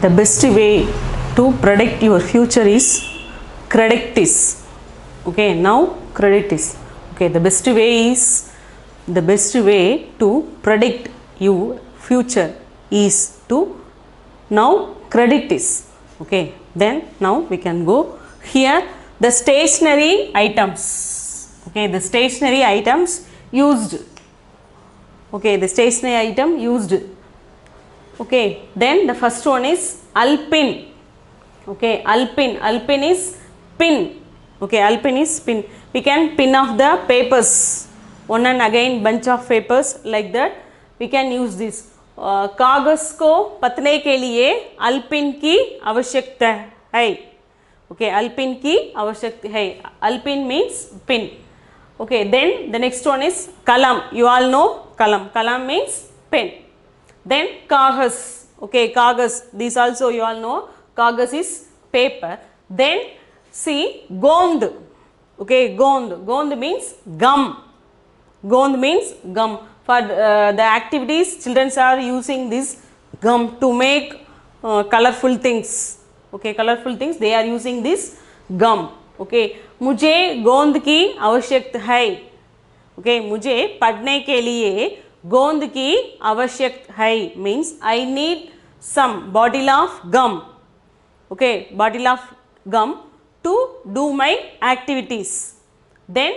The best way to predict your future is credictis. Okay, now credictis. Okay, the best way to predict your future is to now credictis. Okay, then now we can go here the stationary items. Okay, the stationary items used. Okay, the stationary item used. Okay, then the first one is alpin. Okay, alpin is pin. Okay, alpin is pin. We can pin off the papers, one and again bunch of papers like that. We can use this. कागज को पतने के लिए alpine की आवश्यकता है. Okay, alpine की आवश्यकता है. Alpine means pin. Okay, then the next one is kalam. You all know kalam. Kalam means pen. Then kagas. Okay, kagas. This also you all know. Kagas is paper. Then see gond. Okay, gond. Gond means gum. Gond means gum. For the activities, children are using this gum to make colorful things. Okay, colorful things. They are using this gum. Okay, मुझे गोंद की आवश्यकता है. Okay, मुझे पढ़ने के लिए गोंद की आवश्यकता है means I need some bottle of gum. Okay, bottle of gum to do my activities. Then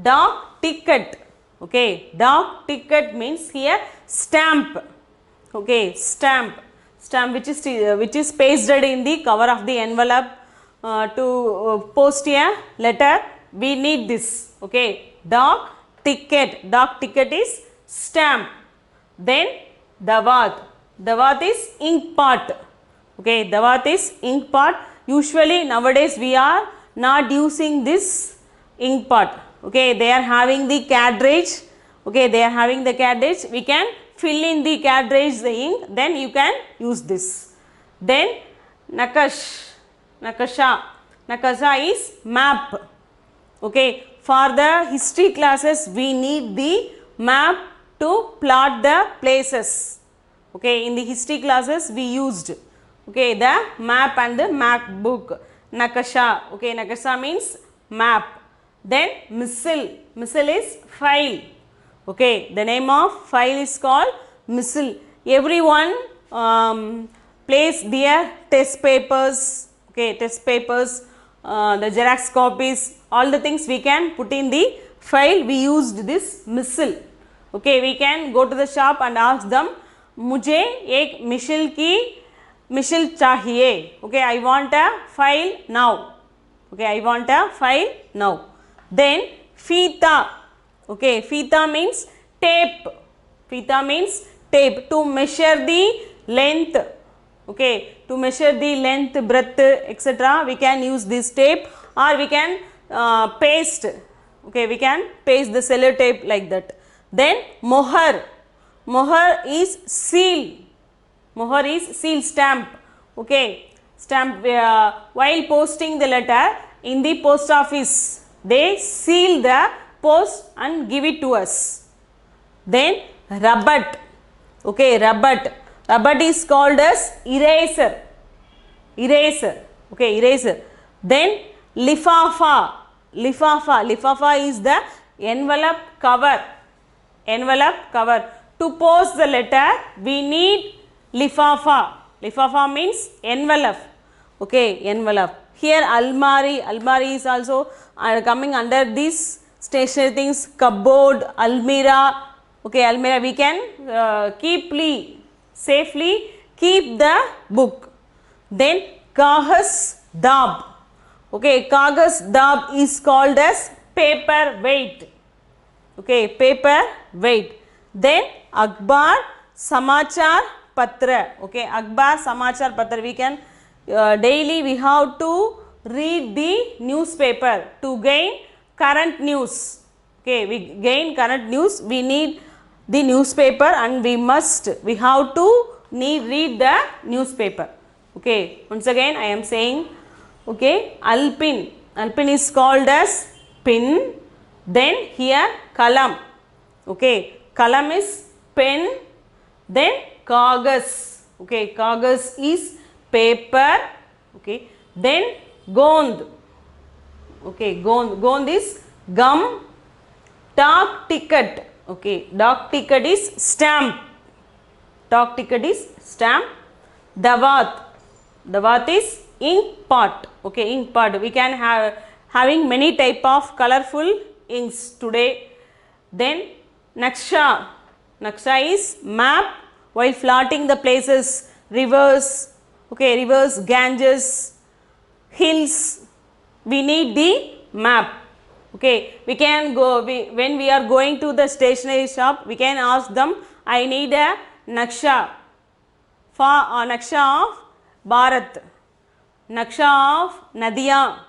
dog ticket. Okay, dog ticket means here stamp. Okay, stamp which is pasted in the cover of the envelope to post a letter. We need this. Okay, dog ticket is stamp. Then dawat is ink pot. Okay, dawat is ink pot. Usually nowadays we are not using this ink pot. Okay, they are having the cartridge. Okay, they are having the cartridge. We can fill in the cartridge the ink, then you can use this. Then nakasha is map. Okay, for the history classes we need the map to plot the places. Okay, in the history classes we used okay the map and the map book. Nakasha. Okay, nakasha means map. Then missile is file. Okay, the name of file is called missile. Everyone place their test papers. Okay, test papers, the xerox copies, all the things we can put in the file. We used this missile. Okay, we can go to the shop and ask them, मुझे एक missile चाहिए. Okay, I want a file now. Okay, I want a file now. Then feeta. Okay, feeta means tape. Feeta means tape to measure the length. Okay, to measure the length, breadth, etc. We can use this tape, or we can paste. Okay, we can paste the sellotape like that. Then mohar. Mohar is seal. Mohar is seal, stamp. Okay, stamp. While posting the letter in the post office, they seal the post and give it to us. Then rabat. Okay, rabat is called as eraser. Okay, eraser. Then lifafa is the envelope cover. To post the letter we need lifafa means envelope. Okay, envelope. Here almari is also coming under these stationary things. Cupboard, almirah. Okay, almirah we can safely keep the book. Then kagas dab. Okay, kagas dab is called as paper weight. Okay, paper weight. Then akhbar samachar patra. Okay, akhbar samachar patra we can daily we have to read the newspaper to gain current news. Okay, we gain current news. We need the newspaper and we have to read the newspaper. Okay, once again I am saying. Okay, alpin is called as pin. Then here kalam. Okay, kalam is pen. Then kagas. Okay, kagas is paper, okay. Then gond, okay, gond is gum. डाक ticket, okay, डाक ticket is stamp, डाक ticket is stamp. Dawat, dawat is ink pot, okay, ink pot. We can have having many type of colorful inks today. Then naksha, naksha is map. While plotting the places, rivers, okay, rivers, Ganges, hills, we need the map. Okay, we can go, when we are going to the stationery shop, we can ask them, I need a naksha for naksha of Bharat, naksha of Nadia,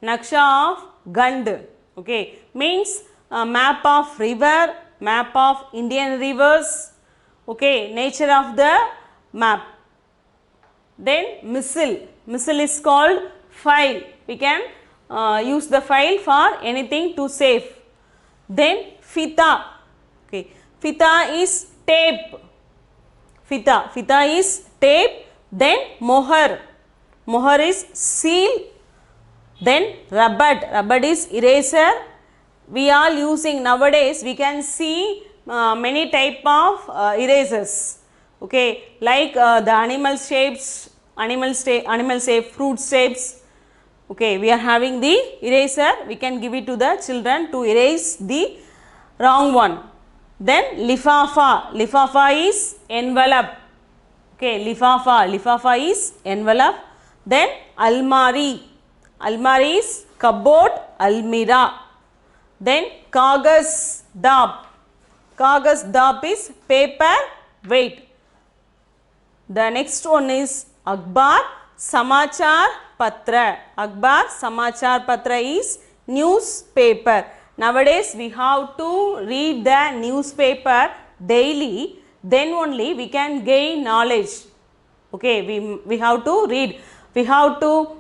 naksha of Gand, okay, means map of river, map of Indian rivers, okay, nature of the map. Then missile, missile is called file. We can use the file for anything to save. Then fita, okay, fita is tape, fita, fita is tape. Then mohar, mohar is seal. Then rubber, rubber is eraser. We are using nowadays, we can see many type of erasers, okay, like the animal shapes, animal shape, fruit shapes. Okay, we are having the eraser, we can give it to the children to erase the wrong one. Then lifafa, lifafa is envelope, okay, lifafa, lifafa is envelope. Then almari, almari is cupboard, almira. Then kagas dab, kagas dab is paper weight. The next one is akhbar samachar patra, akhbar samachar patra is newspaper. Nowadays we have to read the newspaper daily, then only we can gain knowledge. Okay, we have to read, we have to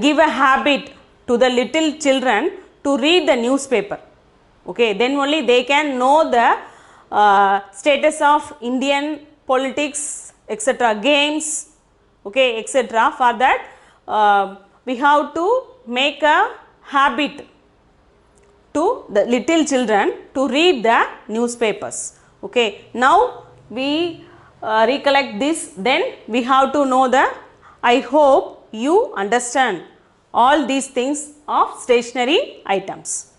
give a habit to the little children to read the newspaper. Okay, then only they can know the status of Indian politics, etc., games, okay, etc. For that we have to make a habit to the little children to read the newspapers. Okay, now we recollect this, then we have to know the, I hope you understand all these things of stationery items.